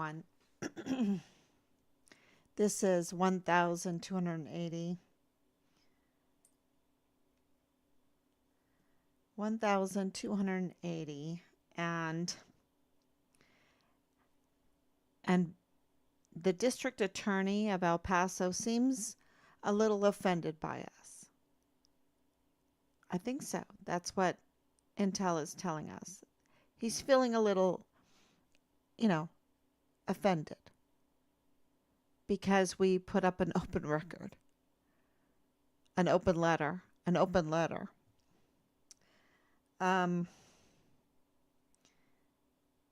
one. This is 1,280. 1,280. And the district attorney of El Paso seems a little offended by us. I think so. That's what Intel is telling us. He's feeling a little, you know, offended because we put up an open record, an open letter, an open letter. Um,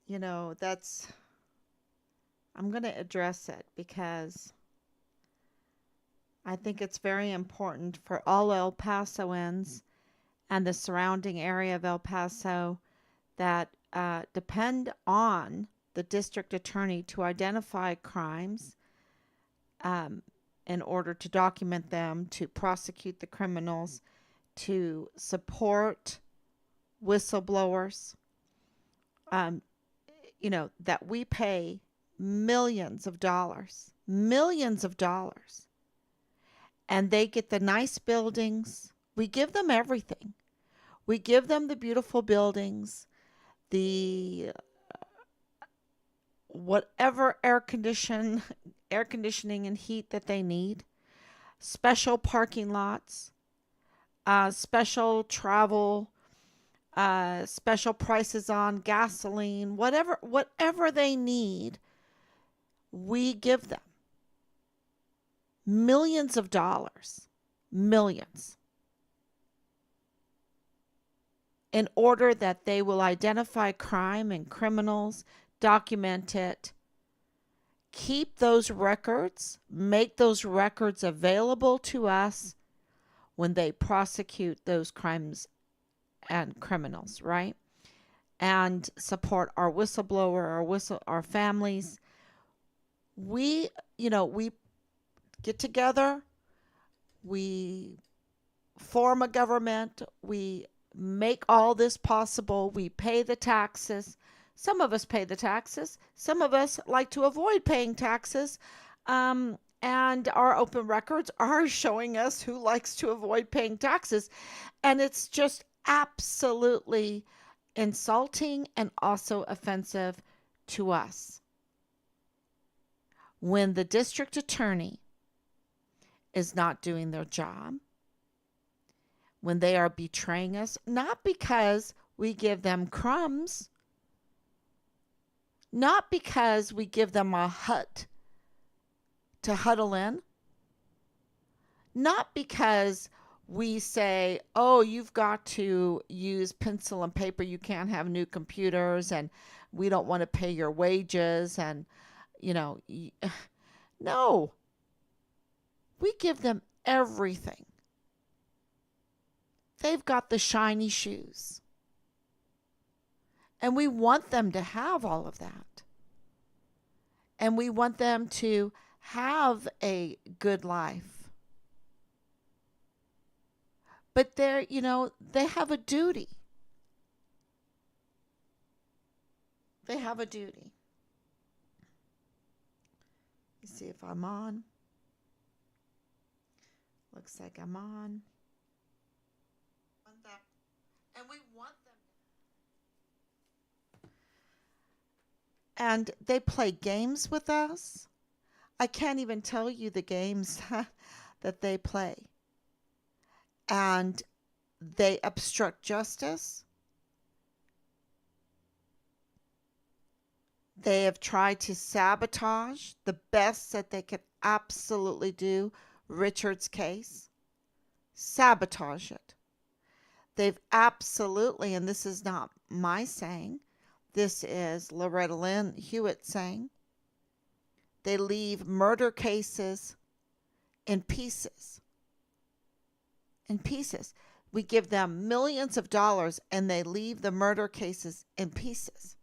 that's, I'm going to address it because I think it's very important for all El Pasoans and the surrounding area of El Paso that depend on the district attorney to identify crimes um, in order to document them, to prosecute the criminals, to support whistleblowers, um, that we pay millions of dollars, and they get the nice buildings. We give them everything. We give them the beautiful buildings, the whatever air conditioning and heat that they need, special parking lots, special travel, special prices on gasoline, whatever they need, we give them millions of dollars, millions, in order that they will identify crime and criminals, document it, keep those records, make those records available to us when they prosecute those crimes and criminals, right? And support our whistleblower, our families. We get together, we form a government, we make all this possible, we pay the taxes. Some of us pay the taxes. Some of us like to avoid paying taxes. And our open records are showing us who likes to avoid paying taxes. And it's just absolutely insulting and also offensive to us when the district attorney is not doing their job, when they are betraying us, not because we give them crumbs, not because we give them a hut to huddle in, not because we say, oh, you've got to use pencil and paper, you can't have new computers, and we don't want to pay your wages, and, no. We give them everything. They've got the shiny shoes. And we want them to have all of that. And we want them to have a good life. But they have a duty. They have a duty. Let's see if I'm on. Looks like I'm on. And we want them. And they play games with us. I can't even tell you the games that they play. And they obstruct justice. They have tried to sabotage the best that they could absolutely do Richard's case. Sabotage it. They've absolutely, and this is not my saying, this is Loretta Lynn Hewitt saying, they leave murder cases in pieces. In pieces. We give them millions of dollars and they leave the murder cases in pieces.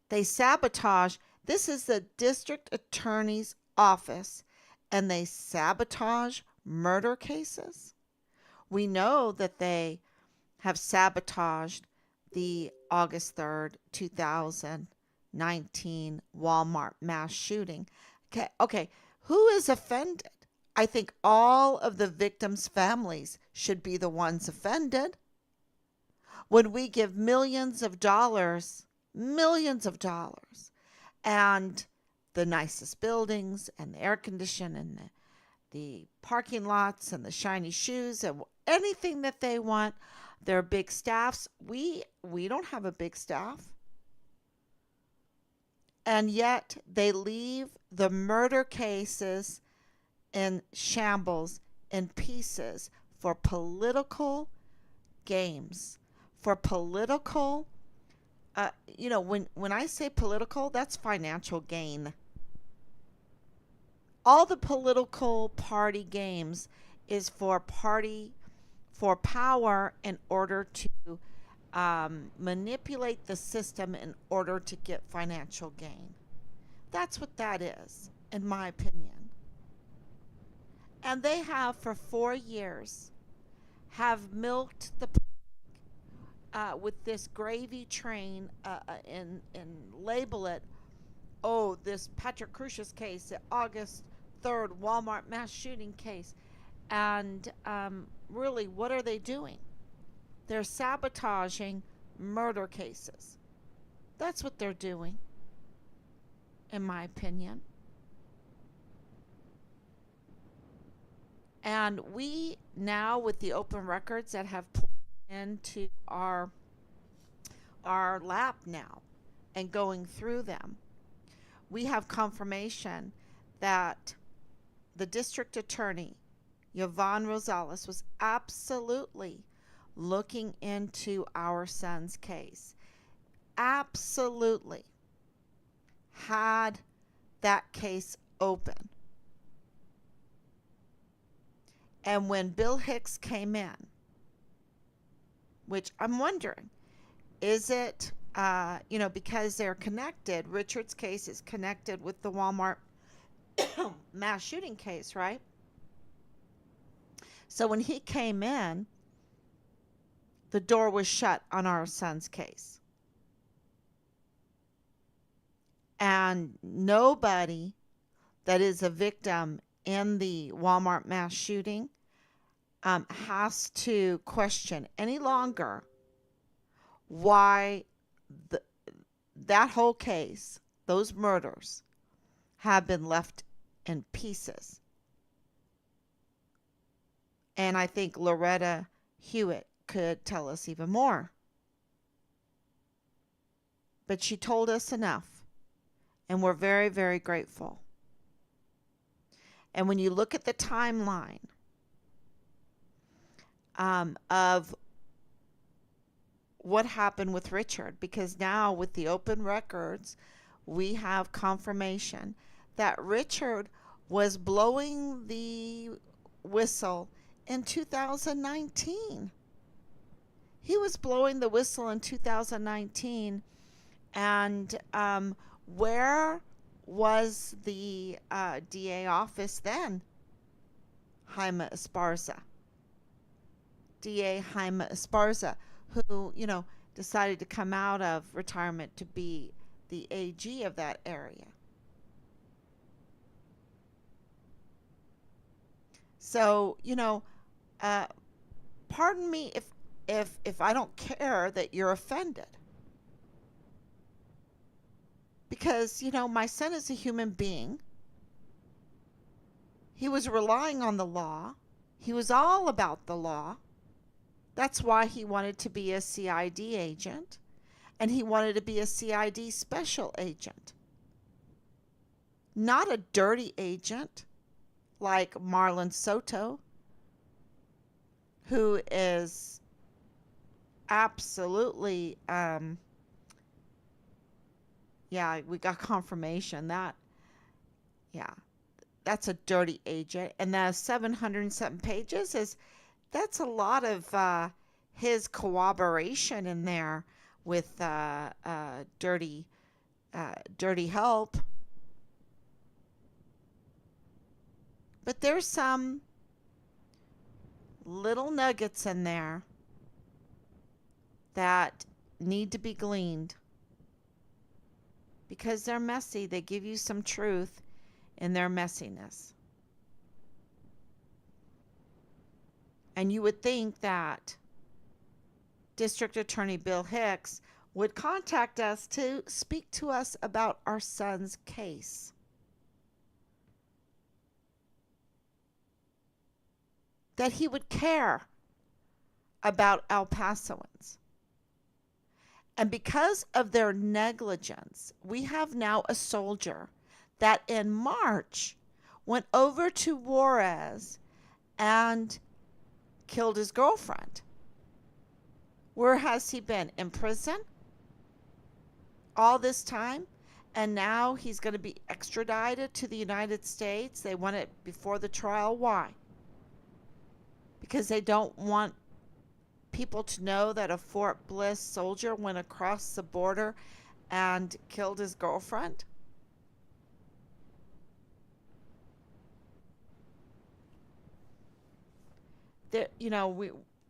They sabotage. This is the district attorney's office, and they sabotage murder cases. We know that they have sabotaged the August 3rd, 2000 2019 Walmart mass shooting. Okay, okay, who is offended? I think all of the victims' families should be the ones offended. When we give millions of dollars, and the nicest buildings, and the air condition, and the parking lots, and the shiny shoes, and anything that they want, their big staffs. We don't have a big staff. And yet they leave the murder cases in shambles, in pieces, for political games, for political, when I say political, that's financial gain. All the political party games is for power in order to manipulate the system in order to get financial gain. That's what that is, in my opinion. And they have for 4 years have milked the with this gravy train and label it, oh, this Patrick Crucius case, the August 3rd Walmart mass shooting case. And really, what are they doing? They're sabotaging murder cases. That's what they're doing, in my opinion. And we now, with the open records that have poured into our lap now and going through them, we have confirmation that the district attorney, Yvonne Rosales, was absolutely looking into our son's case. Absolutely had that case open. And when Bill Hicks came in, which I'm wondering, is it, because they're connected, Richard's case is connected with the Walmart mass shooting case, right? So when he came in, the door was shut on our son's case. And nobody that is a victim in the Walmart mass shooting has to question any longer why that whole case, those murders, have been left in pieces. And I think Loretta Hewitt could tell us even more. But she told us enough. And we're very, very grateful. And when you look at the timeline of what happened with Richard, because now with the open records, we have confirmation that Richard was blowing the whistle in 2019. He was blowing the whistle in 2019. And where was the DA office then? Jaime Esparza. DA Jaime Esparza, who, decided to come out of retirement to be the AG of that area. So, pardon me if I don't care that you're offended. Because, my son is a human being. He was relying on the law. He was all about the law. That's why he wanted to be a CID agent. And he wanted to be a CID special agent. Not a dirty agent like Marlon Soto, who is absolutely, we got confirmation that, that's a dirty agent. And the 707 pages that's a lot of his cooperation in there with dirty help. But there's some little nuggets in there that need to be gleaned, because they're messy. They give you some truth in their messiness. And you would think that District Attorney Bill Hicks would contact us to speak to us about our son's case. That he would care about El Pasoans. And because of their negligence, we have now a soldier that in March went over to Juarez and killed his girlfriend. Where has he been? In prison? All this time? And now he's going to be extradited to the United States. They want it before the trial. Why? Because they don't want people to know that a Fort Bliss soldier went across the border and killed his girlfriend? There,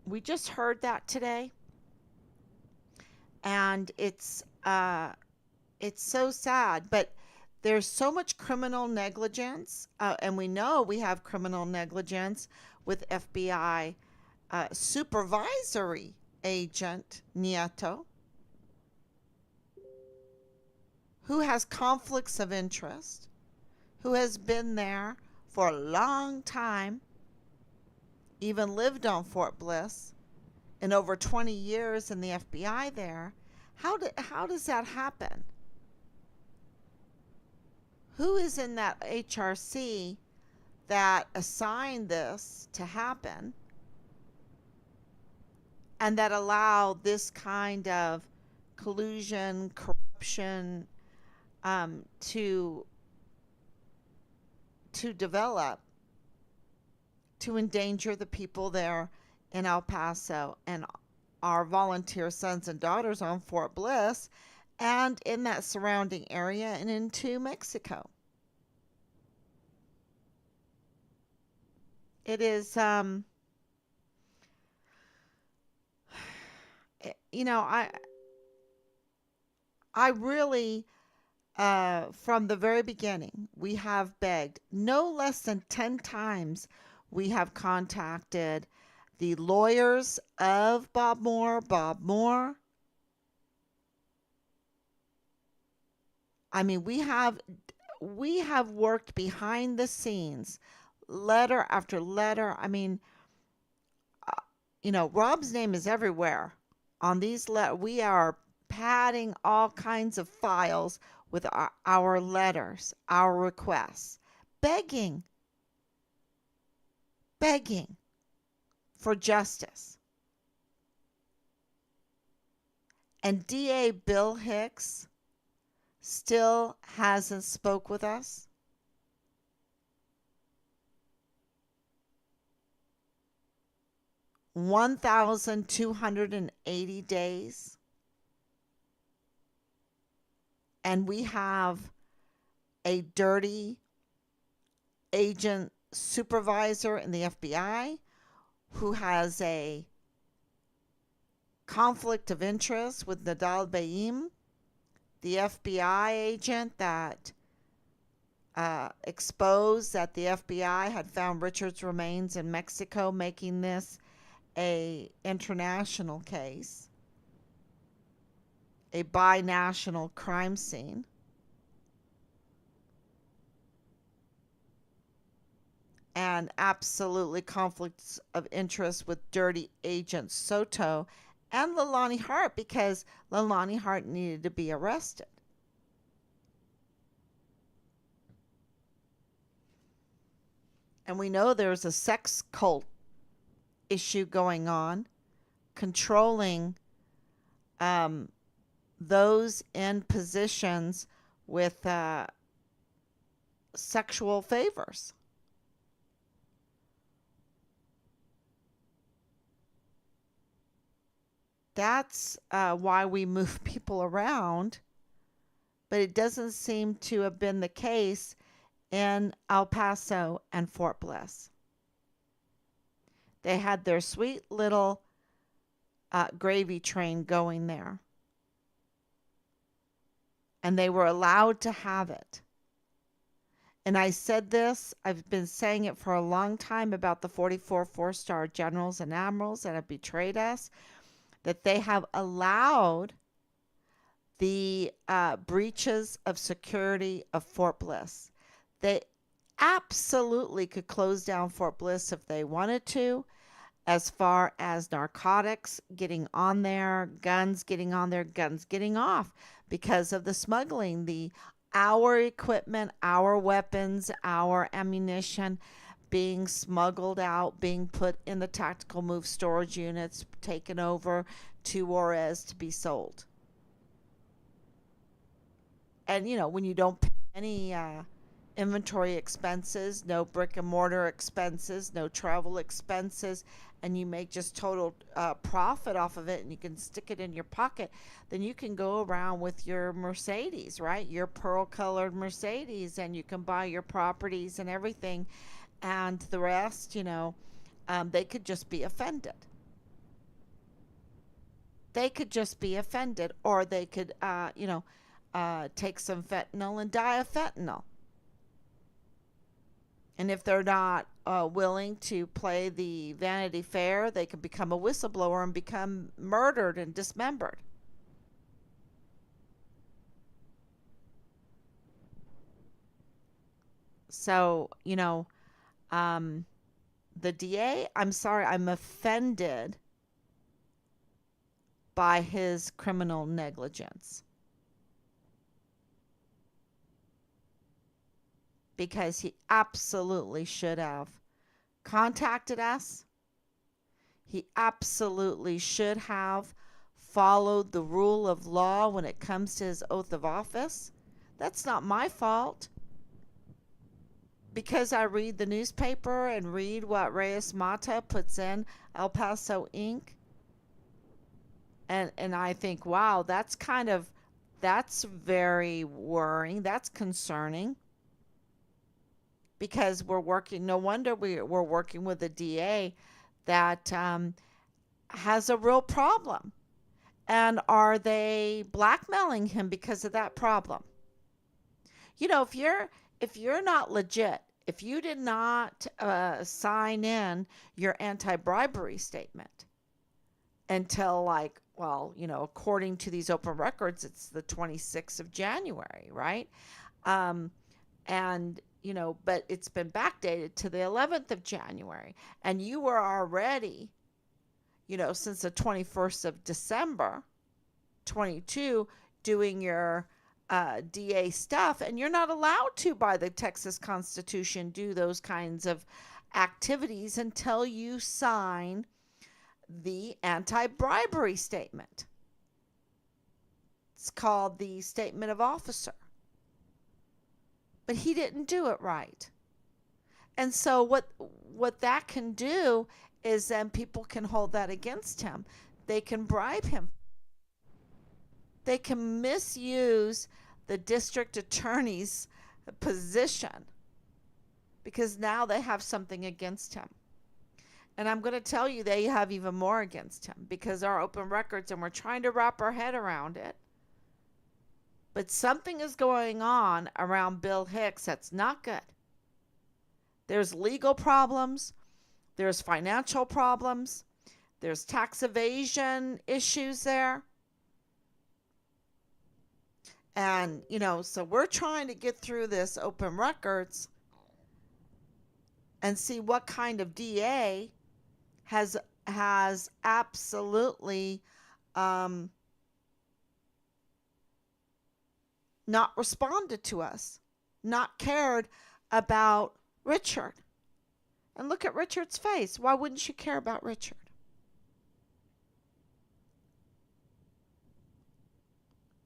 we just heard that today, and it's so sad. But there's so much criminal negligence, and we know we have criminal negligence with FBI supervisory agent Nieto, who has conflicts of interest, who has been there for a long time, even lived on Fort Bliss, and over 20 years in the FBI there. How does that happen? Who is in that HRC that assigned this to happen and that allow this kind of collusion, corruption to develop, to endanger the people there in El Paso and our volunteer sons and daughters on Fort Bliss and in that surrounding area and into Mexico? It is, I really, from the very beginning, we have begged no less than 10 times. We have contacted the lawyers of Bob Moore. I mean, we have worked behind the scenes, letter after letter. I mean, Rob's name is everywhere on these letters. We are padding all kinds of files with our letters, our requests, begging for justice. And DA Bill Hicks still hasn't spoke with us. $1,280 days. And we have a dirty agent supervisor in the FBI who has a conflict of interest with Nadal Baim, the FBI agent that exposed that the FBI had found Richard's remains in Mexico, making this a international case, a binational crime scene. And absolutely conflicts of interest with dirty agent Soto and Leilani Hart, because Leilani Hart needed to be arrested. And we know there's a sex cult issue going on, controlling those in positions with sexual favors. That's why we move people around, but it doesn't seem to have been the case in El Paso and Fort Bliss. They had their sweet little gravy train going there. and they were allowed to have it. And I said this, I've been saying it for a long time about the 44 four-star generals and admirals that have betrayed us, that they have allowed the breaches of security of Fort Bliss. They absolutely could close down Fort Bliss if they wanted to, as far as narcotics getting on there, guns getting on there, guns getting off because of the smuggling, the our equipment, our weapons, our ammunition being smuggled out, being put in the tactical move storage units, taken over to Juarez to be sold. And when you don't pay any inventory expenses, no brick and mortar expenses, no travel expenses, and you make just total profit off of it and you can stick it in your pocket, then you can go around with your Mercedes, right? Your pearl colored Mercedes, and you can buy your properties and everything. And the rest, they could just be offended. They could just be offended, or they could, take some fentanyl and die of fentanyl. And if they're not willing to play the Vanity Fair, they could become a whistleblower and become murdered and dismembered. So, um, the DA, I'm sorry, I'm offended by his criminal negligence because he absolutely should have contacted us. He absolutely should have followed the rule of law when it comes to his oath of office. That's not my fault because I read the newspaper and read what Reyes Mata puts in El Paso Inc. And I think, wow, that's very worrying. That's concerning because we're working. No wonder we're working with a DA that has a real problem. And are they blackmailing him because of that problem? If you're not legit, if you did not sign in your anti-bribery statement until according to these open records, it's the 26th of January, right? Um, and but it's been backdated to the 11th of January, and you were already, since the 21st of December 22 doing your DA stuff, and you're not allowed to, by the Texas Constitution, do those kinds of activities until you sign the anti-bribery statement. It's called the Statement of Officer. But he didn't do it right. And so what that can do is then people can hold that against him. They can bribe him. They can misuse the district attorney's position because now they have something against him. And I'm going to tell you, they have even more against him because our open records, and we're trying to wrap our head around it. But something is going on around Bill Hicks that's not good. There's legal problems. There's financial problems. There's tax evasion issues there. And, so we're trying to get through this open records and see what kind of DA has absolutely not responded to us, not cared about Richard. And look at Richard's face. Why wouldn't you care about Richard?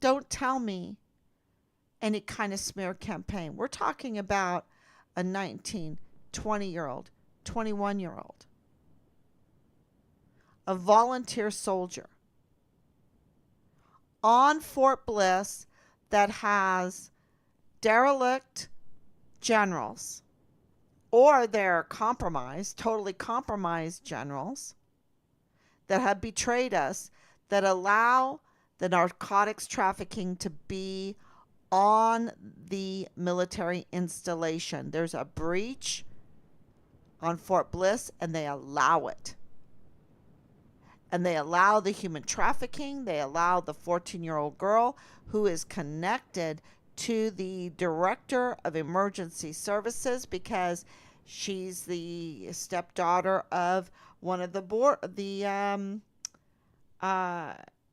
Don't tell me any kind of smear campaign. We're talking about a 19, 20-year-old, 21-year-old, a volunteer soldier on Fort Bliss that has derelict generals, or they're compromised, totally compromised generals that have betrayed us, that allow the narcotics trafficking to be on the military installation. There's a breach on Fort Bliss, and they allow it. And they allow the human trafficking. They allow the 14-year-old girl who is connected to the director of emergency services because she's the stepdaughter of one of the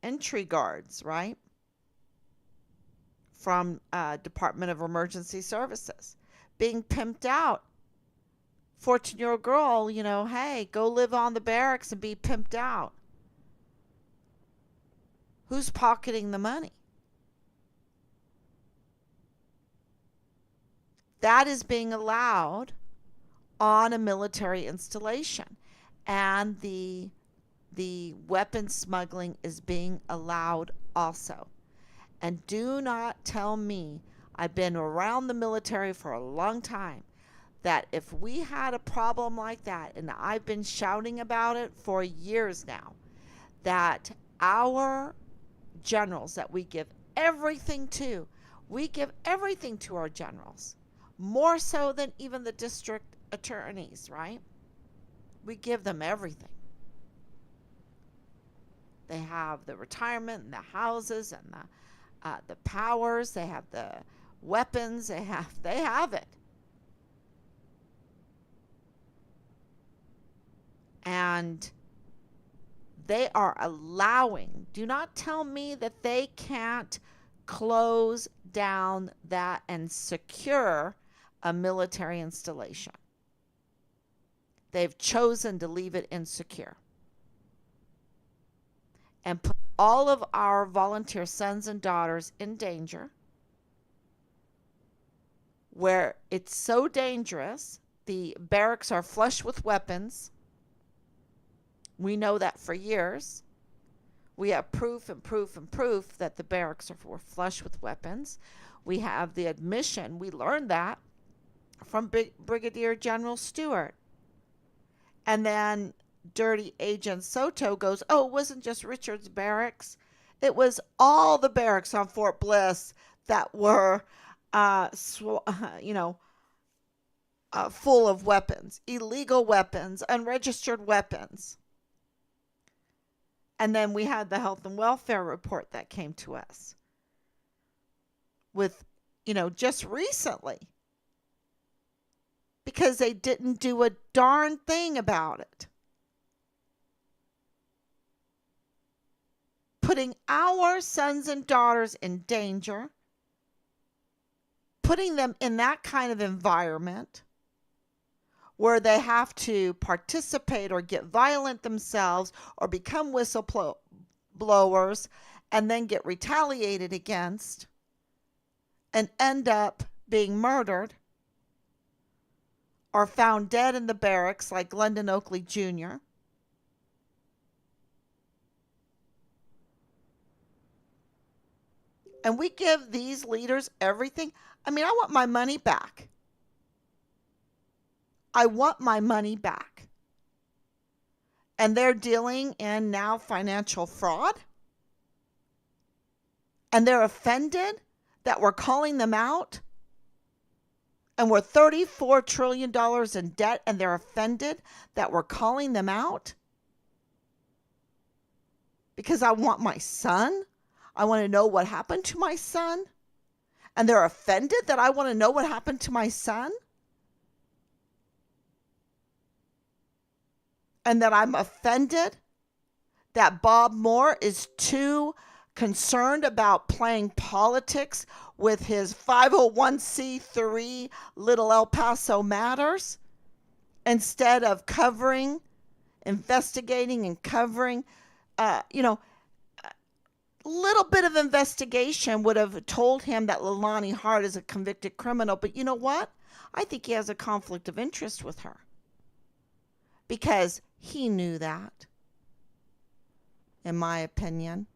entry guards, right? From Department of Emergency Services, being pimped out. 14-year-old girl, hey, go live on the barracks and be pimped out. Who's pocketing the money? That is being allowed on a military installation. And the weapon smuggling is being allowed also. And do not tell me, I've been around the military for a long time, that if we had a problem like that, and I've been shouting about it for years now, that our generals that we give everything to, we give everything to our generals, more so than even the district attorneys, right? We give them everything. They have the retirement and the houses and the powers. They have the weapons. They have it. And they are allowing, do not tell me that they can't close down that and secure a military installation. They've chosen to leave it insecure and put all of our volunteer sons and daughters in danger, where it's so dangerous. The barracks are flush with weapons. We know that for years. We have proof and proof and proof that the barracks were flush with weapons. We have the admission. We learned that from Brigadier General Stewart. And then Dirty Agent Soto goes, oh, it wasn't just Richard's barracks. It was all the barracks on Fort Bliss that were, full of weapons, illegal weapons, unregistered weapons. And then we had the health and welfare report that came to us with, just recently, because they didn't do a darn thing about it. Putting our sons and daughters in danger, putting them in that kind of environment where they have to participate or get violent themselves or become whistleblowers and then get retaliated against and end up being murdered or found dead in the barracks like London Oakley Jr. And we give these leaders everything. I mean, I want my money back. I want my money back. And they're dealing in now financial fraud. And they're offended that we're calling them out. And we're $34 trillion in debt, and they're offended that we're calling them out. Because I want my son. I want to know what happened to my son. And they're offended that I want to know what happened to my son. And that I'm offended that Bob Moore is too concerned about playing politics with his 501c3 Little El Paso Matters instead of investigating and covering, little bit of investigation would have told him that Leilani Hart is a convicted criminal. But you know what? I think he has a conflict of interest with her. Because he knew that, in my opinion,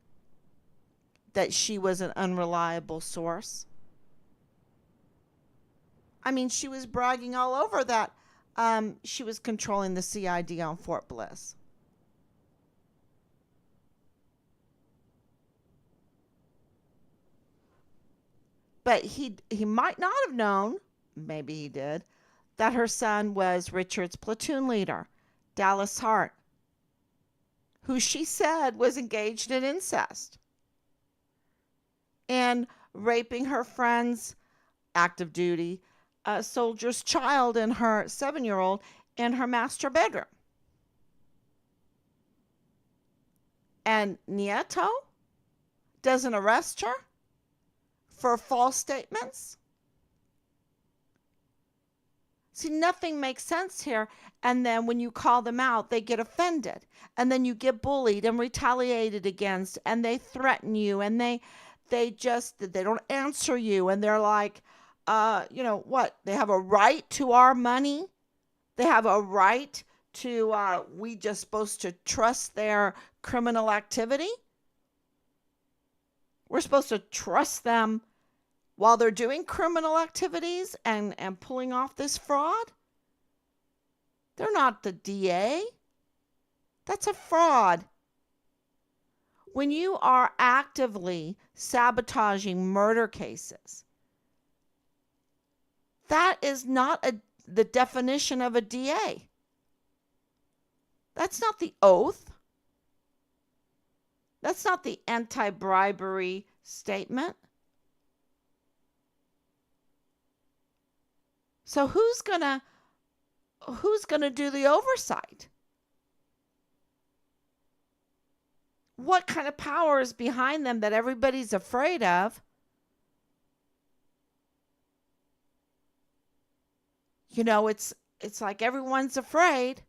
that she was an unreliable source. I mean, she was bragging all over that she was controlling the CID on Fort Bliss. but he might not have known, maybe he did, that her son was Richard's platoon leader, Dallas Hart, who she said was engaged in incest and raping her friend's active duty soldier's child and her 7-year-old in her master bedroom. And Nieto doesn't arrest her for false statements. See, nothing makes sense here. And then when you call them out, they get offended. And then you get bullied and retaliated against, and they threaten you, and they don't answer you, and they're like, what? They have a right to our money. They have a right to, we just supposed to trust their criminal activity. We're supposed to trust them while they're doing criminal activities and pulling off this fraud. They're not the DA. That's a fraud. When you are actively sabotaging murder cases, that is not the definition of a DA. That's not the oath. That's not the anti-bribery statement. So who's gonna do the oversight? What kind of power is behind them that everybody's afraid of? It's like everyone's afraid.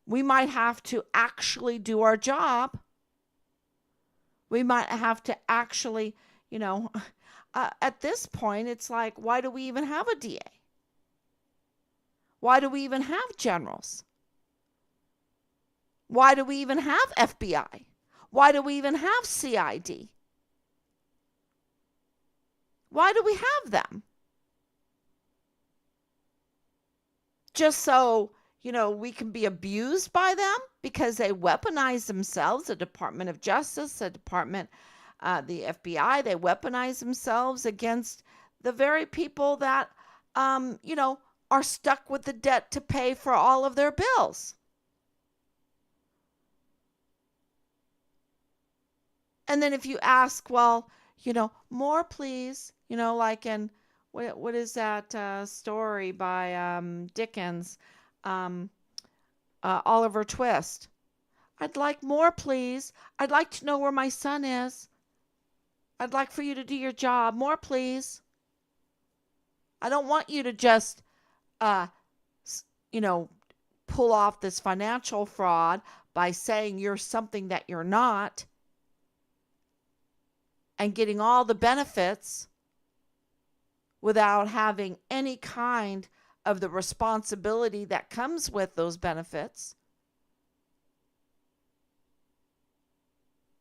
We might have to actually do our job. We might have to actually, at this point, it's like, why do we even have a DA? Why do we even have generals? Why do we even have FBI? Why do we even have CID? Why do we have them? Just so, we can be abused by them because they weaponize themselves, the Department of Justice, the FBI, they weaponize themselves against the very people that, are stuck with the debt to pay for all of their bills. And then if you ask, well, more please, like in, what is that story by Dickens, Oliver Twist? I'd like more, please. I'd like to know where my son is. I'd like for you to do your job. More, please. I don't want you to just, pull off this financial fraud by saying you're something that you're not and getting all the benefits without having any kind of the responsibility that comes with those benefits.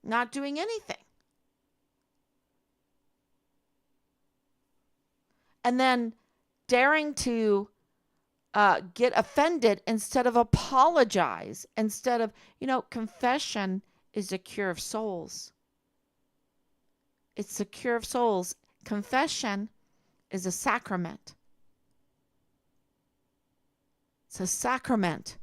Not doing anything. And then daring to get offended instead of apologize, instead of, confession is the cure of souls. It's the cure of souls. Confession is a sacrament. It's a sacrament.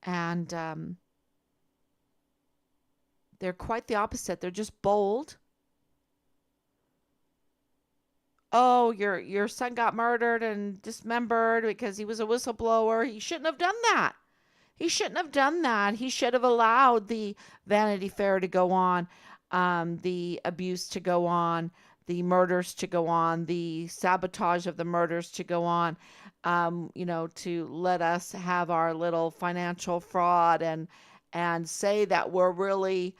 And they're quite the opposite. They're just bold. Oh, your son got murdered and dismembered because he was a whistleblower. He shouldn't have done that. He shouldn't have done that. He should have allowed the Vanity Fair to go on, the abuse to go on, the murders to go on, the sabotage of the murders to go on, to let us have our little financial fraud and say that we're really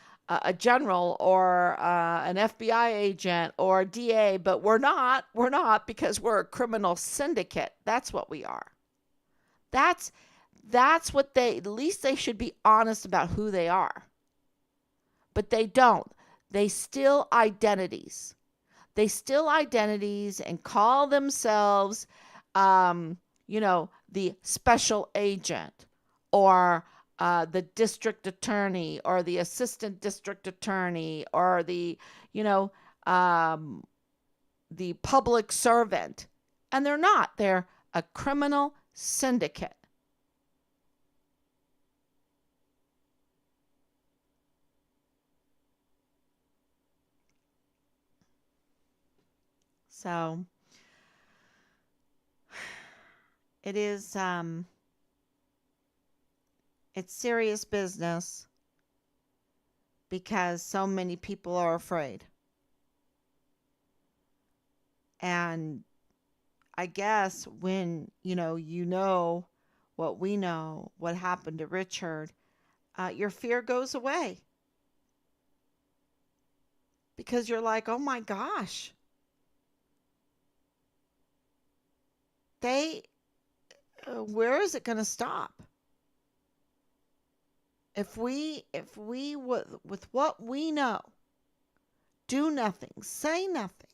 a general or an FBI agent or a DA, but we're not. We're not, because we're a criminal syndicate. That's what we are. That's what at least they should be honest about who they are. But they don't. They steal identities. They steal identities and call themselves, the special agent or the district attorney or the assistant district attorney or you know, um, the public servant. And they're not. They're a criminal syndicate. So it is it's serious business because so many people are afraid. And I guess when what we know, what happened to Richard, your fear goes away because you're like, oh my gosh, they, where is it going to stop? If we with what we know, do nothing, say nothing,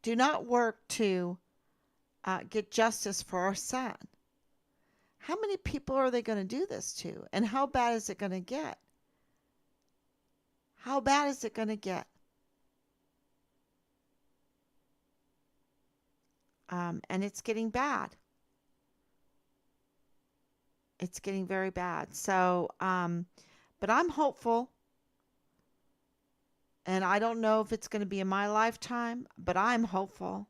do not work to get justice for our son. How many people are they going to do this to? And how bad is it going to get? How bad is it going to get? And it's getting bad. It's getting very bad. So, but I'm hopeful. And I don't know if it's going to be in my lifetime, but I'm hopeful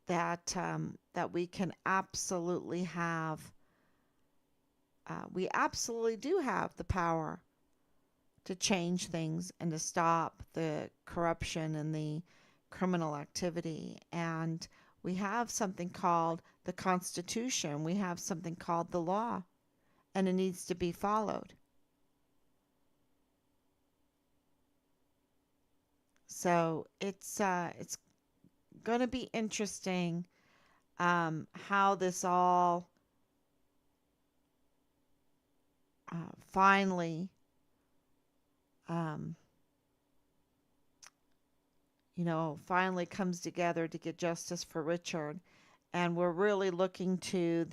that we can absolutely we absolutely do have the power to change things and to stop the corruption and the criminal activity. And we have something called the Constitution. We have something called the law, and it needs to be followed. So it's going to be interesting how this all finally, um, finally comes together to get justice for Richard. And we're really looking to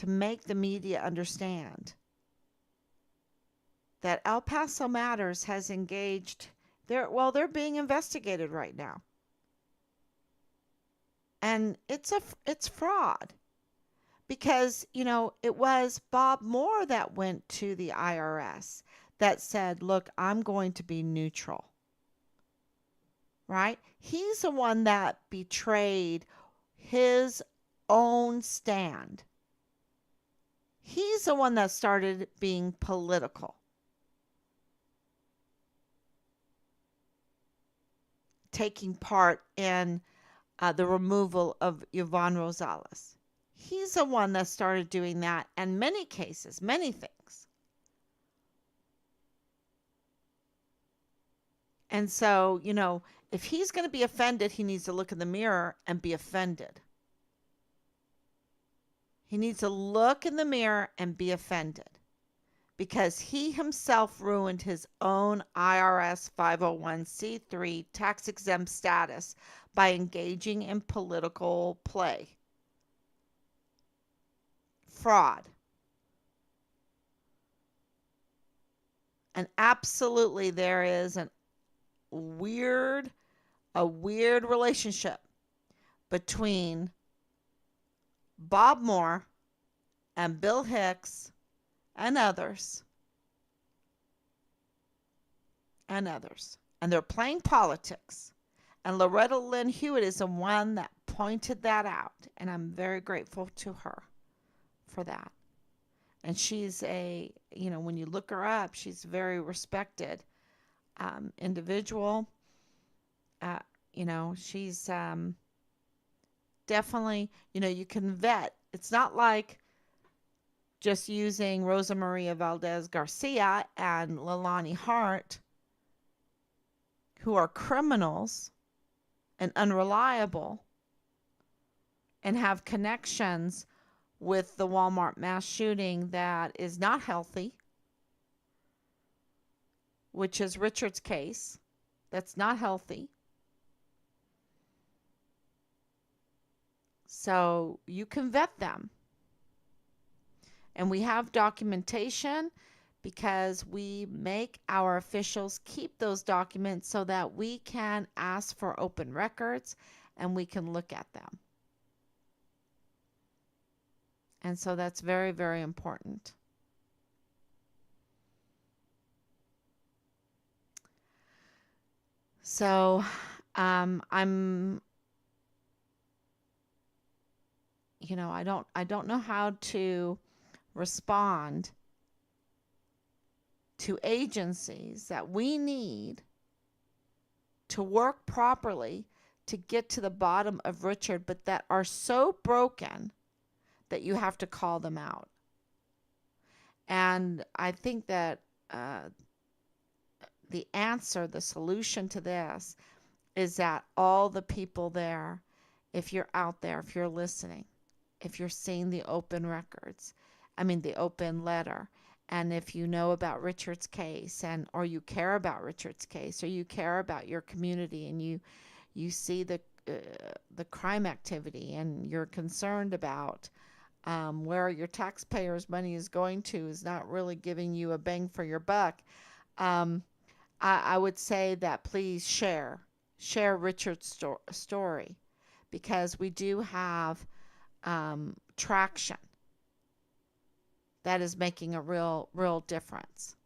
make the media understand that El Paso Matters has engaged. They're being investigated right now, and it's fraud because it was Bob Moore that went to the IRS that said, "Look, I'm going to be neutral." Right? He's the one that betrayed his own stand. He's the one that started being political, taking part in the removal of Yvonne Rosales. He's the one that started doing that, and many cases, many things. And so, if he's going to be offended, he needs to look in the mirror and be offended. He needs to look in the mirror and be offended because he himself ruined his own IRS 501c3 tax exempt status by engaging in political play. Fraud. And absolutely there is weird a weird relationship between Bob Moore and Bill Hicks and others. And they're playing politics. And Loretta Lynn Hewitt is the one that pointed that out. And I'm very grateful to her for that. And she's when you look her up, she's a very respected individual. She's definitely, you can vet. It's not like just using Rosa Maria Valdez Garcia and Leilani Hart, who are criminals and unreliable and have connections with the Walmart mass shooting that is not healthy, which is Richard's case. That's not healthy. So you can vet them. And we have documentation because we make our officials keep those documents so that we can ask for open records and we can look at them. And so that's very, very important. So I'm, I don't know how to respond to agencies that we need to work properly to get to the bottom of Richard, but that are so broken that you have to call them out. And I think that uh, the answer, the solution to this is that all the people there, if you're out there, if you're listening, if you're seeing the open records, I mean the open letter, and if you know about Richard's case and or you care about Richard's case or you care about your community and you see the crime activity and you're concerned about where your taxpayers' money is going to is not really giving you a bang for your buck, um, I would say that please share Richard's story because we do have traction that is making a real difference.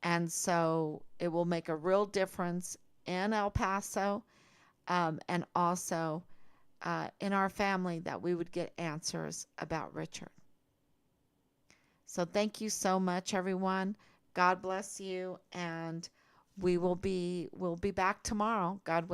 And so it will make a real difference in El Paso and also in our family that we would get answers about Richard. So thank you so much, everyone. God bless you, and we'll be back tomorrow, God willing.